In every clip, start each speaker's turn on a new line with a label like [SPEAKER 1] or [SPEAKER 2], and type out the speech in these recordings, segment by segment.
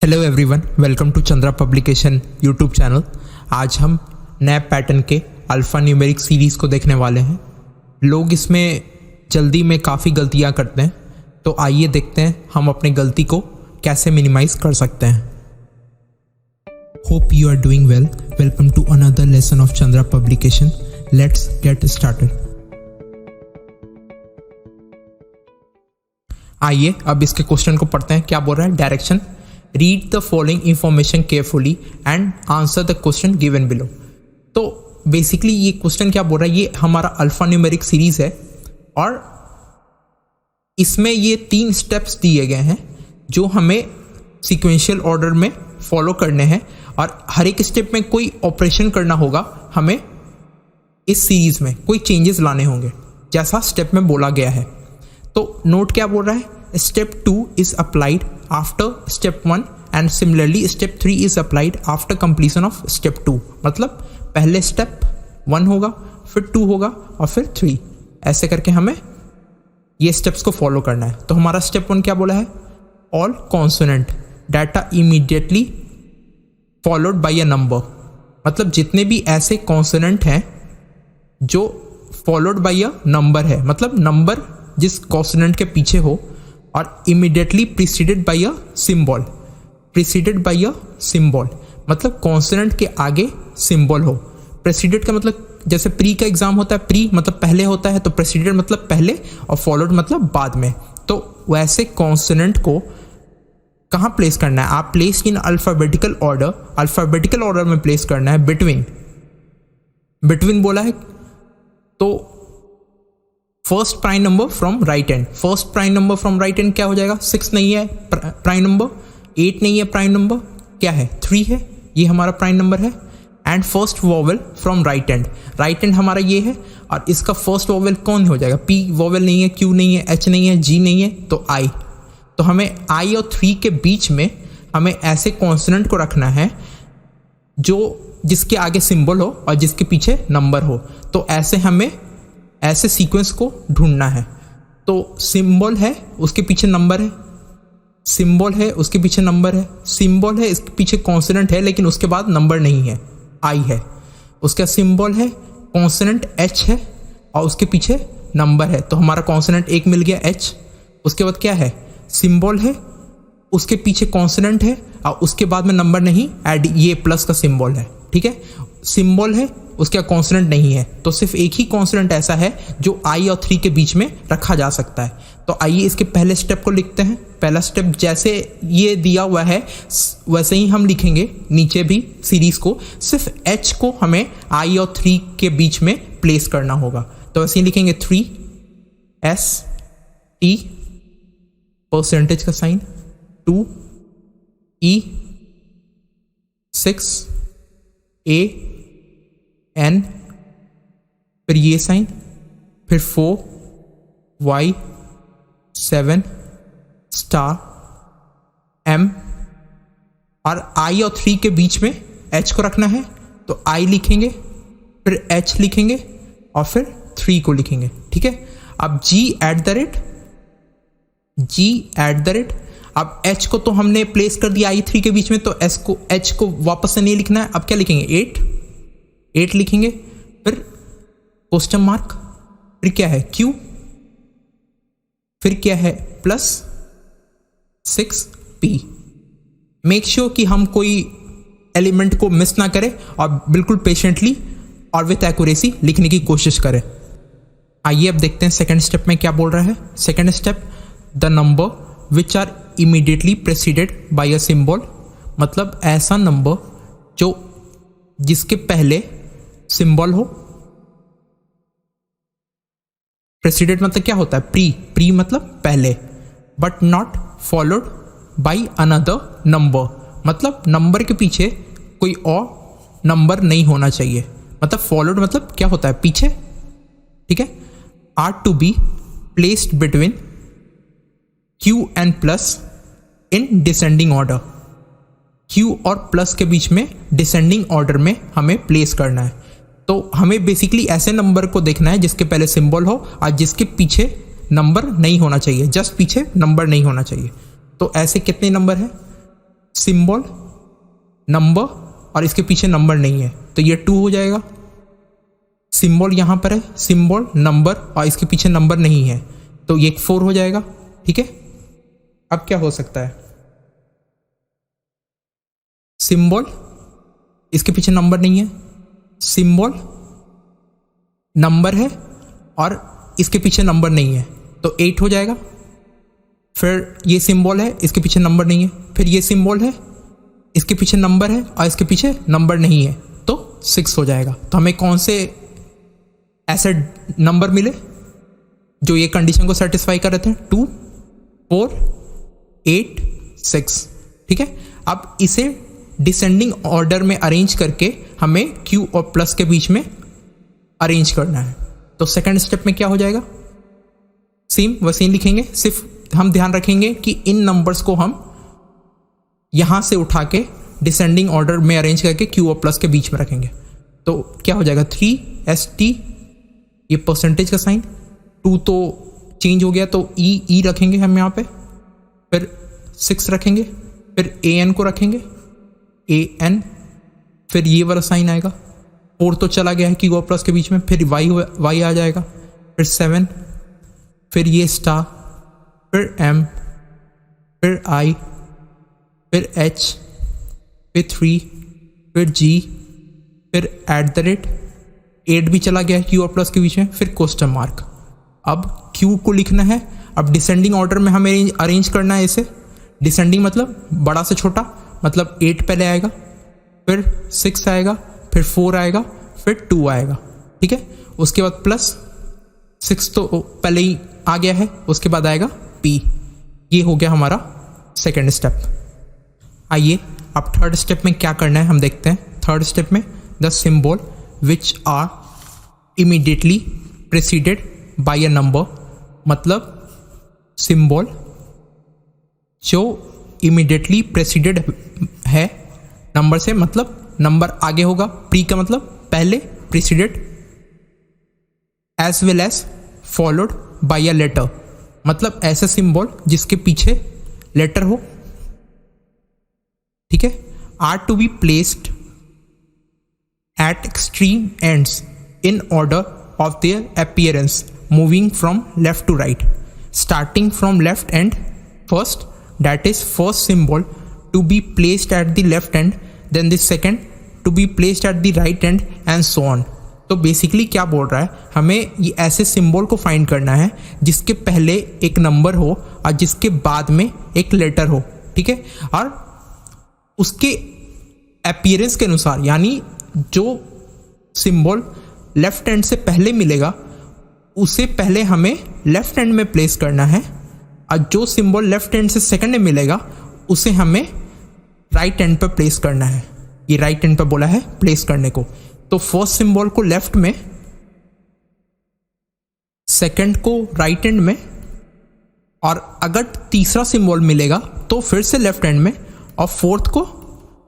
[SPEAKER 1] Hello everyone, welcome to Chandra publication YouTube channel. आज हम नए पैटर्न के अल्फ़ा न्यूमेरिक सीरीज़ को देखने वाले हैं। लोग इसमें जल्दी में काफ़ी गलतियां करते हैं, तो आइए देखते हैं हम अपनी गलती को कैसे मिनिमाइज कर सकते हैं। Hope you are doing well. Welcome to another lesson of Chandra publication. Let's get started. आइए अब इसके क्वेश्चन को पढ़ते हैं। क्या बोल रहा है? Direction, read the following information carefully and answer the question given below. तो बेसिकली ये क्वेश्चन क्या बोल रहा है, ये हमारा अल्फा न्यूमेरिक सीरीज है और इसमें ये 3 स्टेप्स दिए गए हैं जो हमें सीक्वेंशियल ऑर्डर में फॉलो करने हैं और हर एक स्टेप में कोई ऑपरेशन करना होगा। हमें इस सीरीज में कोई चेंजेस लाने होंगे जैसा स्टेप में बोला गया है। तो नोट क्या बोल रहा है? Step 2 is applied after step 1 and similarly step 3 is applied after completion of step 2। मतलब पहले स्टेप 1 होगा, फिर 2 होगा और फिर 3। ऐसे करके हमें ये स्टेप्स को फॉलो करना है। तो हमारा स्टेप 1 क्या बोला है? All consonant data immediately followed by a number. मतलब जितने भी ऐसे कॉन्सोनेंट हैं जो फॉलोड बाय अ नंबर है, मतलब नंबर जिस कॉन्सोनेंट के पीछे हो और immediately preceded by a symbol. Preceded by a symbol मतलब कॉन्सोनेंट के आगे सिंबल हो। प्रीसीडेड का मतलब जैसे प्री का एग्जाम होता है, प्री मतलब पहले होता है, तो प्रीसीडेड मतलब पहले और फॉलोड मतलब बाद में। तो वैसे कॉन्सोनेंट को कहाँ प्लेस करना है? आप place in alphabetical order. Alphabetical order में प्लेस करना है। बिटवीन बोला है तो first prime number from right hand. First prime number from right hand क्या हो जाएगा? 6 नहीं है प्राइम नंबर, 8 नहीं है प्राइम नंबर, क्या है? 3 है, ये हमारा प्राइम नंबर है। And first vowel from right hand. Right hand हमारा ये है और इसका फर्स्ट वोवेल कौन हो जाएगा? पी वोवेल नहीं है, क्यू नहीं है, एच नहीं है, जी नहीं है, तो आई। तो हमें आई और 3 के बीच में हमें ऐसे कॉन्सोनेंट को रखना है जो जिसके आगे सिंबल हो और जिसके पीछे नंबर हो। तो ऐसे हमें ऐसे सीक्वेंस को ढूंढना है। तो सिंबल है, उसके पीछे नंबर है, सिंबल है, उसके पीछे नंबर है, सिंबल है, इसके पीछे कॉन्सोनेंट है लेकिन उसके बाद नंबर नहीं है, आई है। उसका सिंबल है, कॉन्सोनेंट एच है और उसके पीछे नंबर है। तो हमारा कॉन्सोनेंट एक मिल गया, एच। उसके बाद क्या है? सिंबल है, उसके पीछे कॉन्सोनेंट है और उसके बाद में नंबर नहीं, एड ये प्लस का सिंबल है। ठीक है, सिंबल है, उसका कॉन्सोनेंट नहीं है, तो सिर्फ एक ही कॉन्सोनेंट ऐसा है जो आई और 3 के बीच में रखा जा सकता है। तो आइए इसके पहले स्टेप को लिखते हैं। पहला स्टेप जैसे ये दिया हुआ है वैसे ही हम लिखेंगे नीचे भी सीरीज को। सिर्फ एच को हमें आई और 3 के बीच में प्लेस करना होगा। तो वैसे ही लिखेंगे 3 S T परसेंटेज का साइन, 2 E 6 A N, फिर ये साइन, फिर 4 Y 7 स्टार M और I और 3 के बीच में H को रखना है। तो I लिखेंगे, फिर H लिखेंगे और फिर 3 को लिखेंगे। ठीक है, अब G एट द रेट। अब H को तो हमने प्लेस कर दिया I 3 के बीच में, तो H को वापस से नहीं लिखना है। अब क्या लिखेंगे? 8 लिखेंगे, फिर क्वेश्चन मार्क, फिर क्या है? Q, फिर क्या है? Plus 6P। मेक श्योर कि हम कोई एलिमेंट को मिस ना करें और बिल्कुल पेशेंटली और विथ एक्यूरेसी लिखने की कोशिश करें। आइए अब देखते हैं सेकंड स्टेप में क्या बोल रहा है। Second step, the number which are immediately preceded by a symbol. मतलब ऐसा नंबर जो जिसके पहले सिंबल हो। प्रेसिडेंट मतलब क्या होता है? प्री मतलब पहले, but not followed by another number. मतलब नंबर के पीछे कोई और नंबर नहीं होना चाहिए। मतलब फॉलोड मतलब क्या होता है? पीछे। ठीक है, are to be placed between Q and plus in descending order. Q और प्लस के बीच में डिसेंडिंग ऑर्डर में हमें प्लेस करना है। तो हमें बेसिकली ऐसे नंबर को देखना है जिसके पहले सिंबल हो और जिसके पीछे नंबर नहीं होना चाहिए, जस्ट पीछे नंबर नहीं होना चाहिए। तो ऐसे कितने नंबर है? सिंबल, नंबर और इसके पीछे नंबर नहीं है तो ये 2 हो जाएगा। सिंबल यहाँ पर है, सिंबल, नंबर और इसके पीछे नंबर नहीं है तो ये 4 हो जाएगा। ठीक है, अब क्या हो सकता है? सिंबल, इसके पीछे नंबर नहीं है, सिंबल, नंबर है और इसके पीछे नंबर नहीं है तो 8 हो जाएगा। फिर ये सिंबल है, इसके पीछे नंबर नहीं है, फिर ये सिंबल है, इसके पीछे नंबर है और इसके पीछे नंबर नहीं है तो 6 हो जाएगा। तो हमें कौन से ऐसे नंबर मिले जो ये कंडीशन को सेटिस्फाई कर रहे थे? 2, 4, 8, 6। ठीक है, अब इसे डिसेंडिंग ऑर्डर में अरेंज करके हमें Q और प्लस के बीच में अरेंज करना है। तो सेकंड स्टेप में क्या हो जाएगा? सेम वैसे ही लिखेंगे, सिर्फ हम ध्यान रखेंगे कि इन नंबर्स को हम यहां से उठा के डिसेंडिंग ऑर्डर में अरेंज करके Q और प्लस के बीच में रखेंगे। तो क्या हो जाएगा? 3ST, ये परसेंटेज का साइन, 2 तो चेंज हो गया तो E रखेंगे हम यहाँ पे, फिर 6 रखेंगे, फिर AN को रखेंगे, AN, फिर ये वाला साइन आएगा, 4 तो चला गया है Q और प्लस के बीच में, फिर Y आ जाएगा, फिर 7, फिर ये स्टार, फिर M, फिर I, फिर H, फिर 3, फिर G, फिर @ 8 भी चला गया है Q और प्लस के बीच में, फिर क्वेश्चन मार्क। अब Q को लिखना है, अब डिसेंडिंग ऑर्डर में हमें अरेंज करना है इसे। डिसेंडिंग मतलब बड़ा से छोटा, मतलब 8 पहले आएगा, फिर 6 आएगा, फिर 4 आएगा, फिर 2 आएगा। ठीक है, उसके बाद प्लस 6 तो पहले ही आ गया है, उसके बाद आएगा P। ये हो गया हमारा सेकेंड स्टेप। आइए अब थर्ड स्टेप में क्या करना है हम देखते हैं। थर्ड स्टेप में the symbol which are immediately preceded by a number, मतलब सिंबल जो इमीडिएटली प्रेसिडेड है नंबर से, मतलब नंबर आगे होगा, प्री का मतलब पहले, preceded, as well as followed by a letter, मतलब ऐसा सिंबल जिसके पीछे लेटर हो। ठीक है, are to be placed at extreme ends in order of their appearance, moving from left to right, starting from left and first, that is first symbol to be placed at the left end, then the second to be placed at the right end and so on। तो basically क्या बोल रहा है, हमें ये ऐसे symbol को find करना है जिसके पहले एक नंबर हो और जिसके बाद में एक लेटर हो। ठीक है, और उसके अपीयरेंस के अनुसार, यानी जो सिंबल लेफ्ट हैंड से पहले मिलेगा उसे पहले हमें लेफ्ट हैंड में प्लेस करना है, और जो सिंबल लेफ्ट हैंड से सेकंड में मिलेगा उसे हमें राइट हैंड पर प्लेस करना है। ये राइट हैंड पर बोला है प्लेस करने को। तो फर्स्ट सिंबल को लेफ्ट में, सेकंड को राइट हैंड में, और अगर तीसरा सिंबल मिलेगा तो फिर से लेफ्ट हैंड में, और फोर्थ को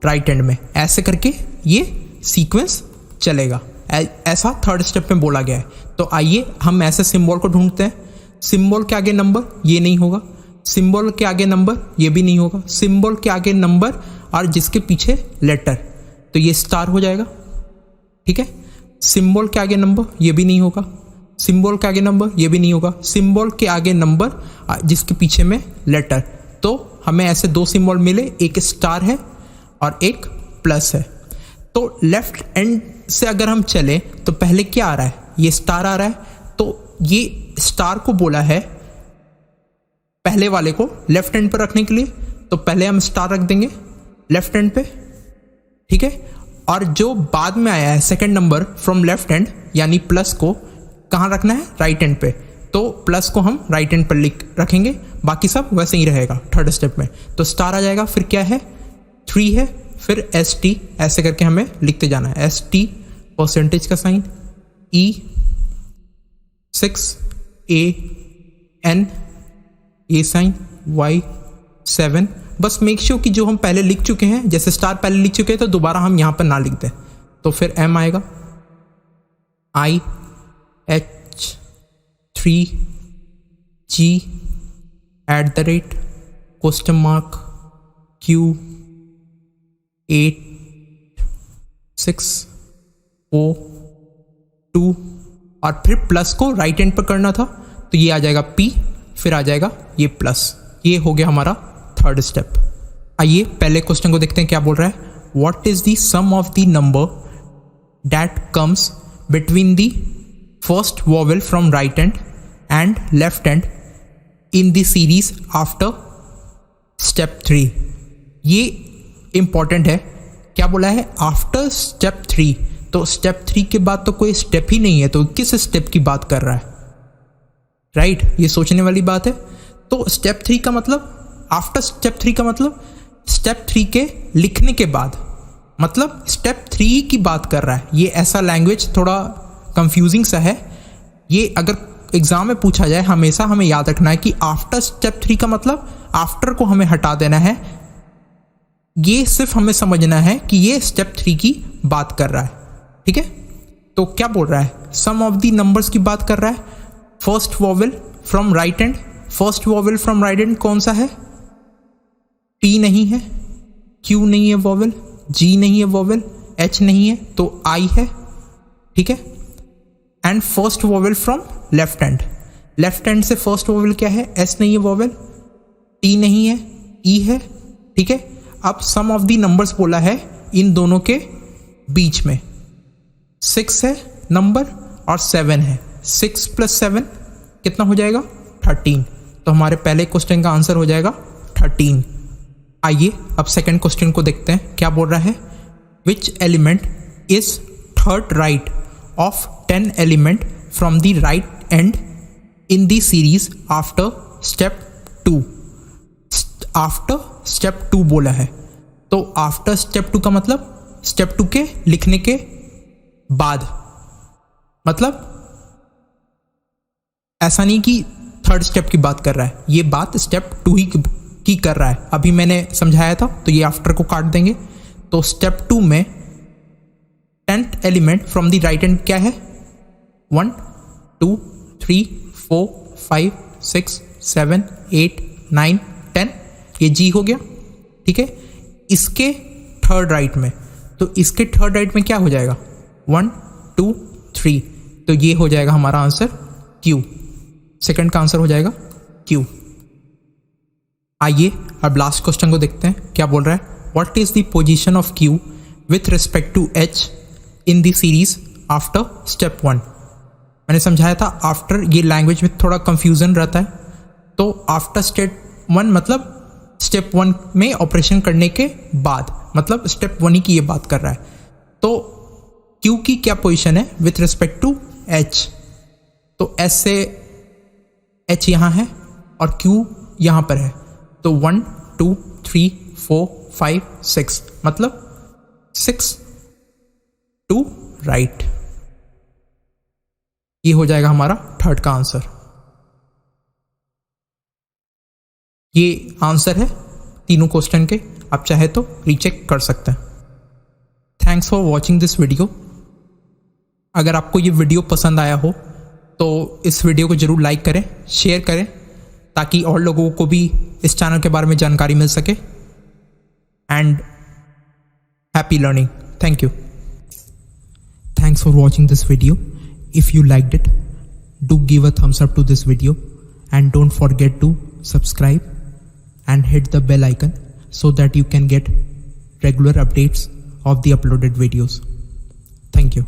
[SPEAKER 1] राइट हैंड में। ऐसे करके ये सीक्वेंस चलेगा। ऐसा थर्ड स्टेप में बोला गया है। तो आइए हम ऐसे सिंबल को ढूंढते हैं। सिंबल के आगे नंबर, ये नहीं होगा। सिंबल के आगे नंबर, ये भी नहीं होगा। सिंबल के आगे नंबर और जिसके पीछे लेटर, तो ये स्टार हो जाएगा। ठीक है, सिंबल के आगे नंबर, ये भी नहीं होगा। सिंबल के आगे नंबर, ये भी नहीं होगा। सिंबल के आगे नंबर जिसके पीछे में लेटर, तो हमें ऐसे दो सिंबल मिले, एक स्टार है और एक प्लस है। तो लेफ्ट एंड से अगर हम चले तो पहले क्या आ रहा है, ये स्टार आ रहा है। तो ये स्टार को बोला है पहले वाले को लेफ्ट हैंड पर रखने के लिए, तो पहले हम स्टार रख देंगे लेफ्ट हैंड पे। ठीक है, और जो बाद में आया है second number from left hand, यानी प्लस को कहाँ रखना है, राइट हैंड पे। तो प्लस को हम राइट हैंड पर रखेंगे, बाकी सब वैसे ही रहेगा थर्ड स्टेप में। तो स्टार आ जाएगा, फिर क्या है, 3 है, फिर ST, ऐसे करके हमें लिखते जाना है। ST परसेंटेज का साइन, E 6, AN ये साइन, Y 7। बस मेक श्योर कि जो हम पहले लिख चुके हैं, जैसे स्टार पहले लिख चुके हैं तो दोबारा हम यहाँ पर ना लिख दें। तो फिर M आएगा, I H 3 G @ question mark Q 8 6 4 2 और फिर प्लस को राइट हैंड पर करना था, तो ये आ जाएगा P, फिर आ जाएगा ये प्लस। ये हो गया हमारा थर्ड स्टेप। आइए पहले क्वेश्चन को देखते हैं क्या बोल रहा है। What is the sum of the number that comes between the first vowel from right hand and left hand in the series after step 3। ये इंपॉर्टेंट है, क्या बोला है, आफ्टर स्टेप 3। तो स्टेप 3 के बाद तो कोई स्टेप ही नहीं है, तो किस स्टेप की बात कर रहा है, राइट? ये सोचने वाली बात है। तो स्टेप 3 का मतलब, आफ्टर स्टेप 3 का मतलब स्टेप 3 के लिखने के बाद, मतलब स्टेप 3 की बात कर रहा है। ये ऐसा लैंग्वेज थोड़ा कंफ्यूजिंग सा है। ये अगर एग्जाम में पूछा जाए, हमेशा हमें याद रखना है कि आफ्टर स्टेप 3 का मतलब आफ्टर को हमें हटा देना है। ये सिर्फ हमें समझना है कि ये स्टेप 3 की बात कर रहा है, ठीक है? तो क्या बोल रहा है, सम ऑफ द नंबर्स की बात कर रहा है। First vowel from right hand, first vowel from right hand कौन सा है? P नहीं है, Q नहीं है वॉवेल, G नहीं है वॉवेल, H नहीं है, तो I है, ठीक है? And first vowel from left hand, left hand से फर्स्ट वॉवेल क्या है? S नहीं है वॉवेल, T नहीं है, E है, ठीक है? अब सम ऑफ द नंबर्स बोला है इन दोनों के बीच में। 6 है नंबर और 7 है। 6 + 7 कितना हो जाएगा? 13। तो हमारे पहले क्वेश्चन का आंसर हो जाएगा 13। आइए अब सेकंड क्वेश्चन को देखते हैं क्या बोल रहा है। Which element is third right of 10 element from the right and in the series after step 2। After step 2 बोला है, तो आफ्टर स्टेप 2 का मतलब स्टेप 2 के लिखने के बाद, मतलब ऐसा नहीं कि थर्ड स्टेप की बात कर रहा है, ये बात स्टेप 2 ही की कर रहा है। अभी मैंने समझाया था, तो ये आफ्टर को काट देंगे। तो स्टेप 2 में 10th element from the right hand क्या है? 1 2 3 4 5 6 7 8 9 10, ये G हो गया, ठीक है? इसके थर्ड राइट में, तो इसके थर्ड राइट में क्या हो जाएगा? 1 2 3, तो ये हो जाएगा हमारा आंसर Q। सेकंड का आंसर हो जाएगा Q। आइए अब लास्ट क्वेश्चन को देखते हैं क्या बोल रहा है। What is the position of Q with respect to H in the series after step 1। मैंने समझाया था आफ्टर ये लैंग्वेज में थोड़ा कंफ्यूजन रहता है। तो आफ्टर स्टेप 1 मतलब स्टेप 1 में ऑपरेशन करने के बाद, मतलब स्टेप 1 ही की ये बात कर रहा है। तो Q की क्या पोजीशन है विथ रिस्पेक्ट टू H? तो S से H यहाँ है और Q यहाँ पर है, तो 1 2 3 4 5 6, मतलब 6 टू राइट। ये हो जाएगा हमारा थर्ड का आंसर। ये आंसर है तीनों क्वेश्चन के, आप चाहे तो रीचेक कर सकते हैं। Thanks for watching this video. अगर आपको ये वीडियो पसंद आया हो तो इस वीडियो को जरूर लाइक करें, शेयर करें, ताकि और लोगों को भी इस चैनल के बारे में जानकारी मिल सके। And happy learning. Thank you. Thanks for watching this video. If you liked it, do give a thumbs up to this video and don't forget to subscribe and hit the bell icon so that you can get regular updates of the uploaded videos. Thank you.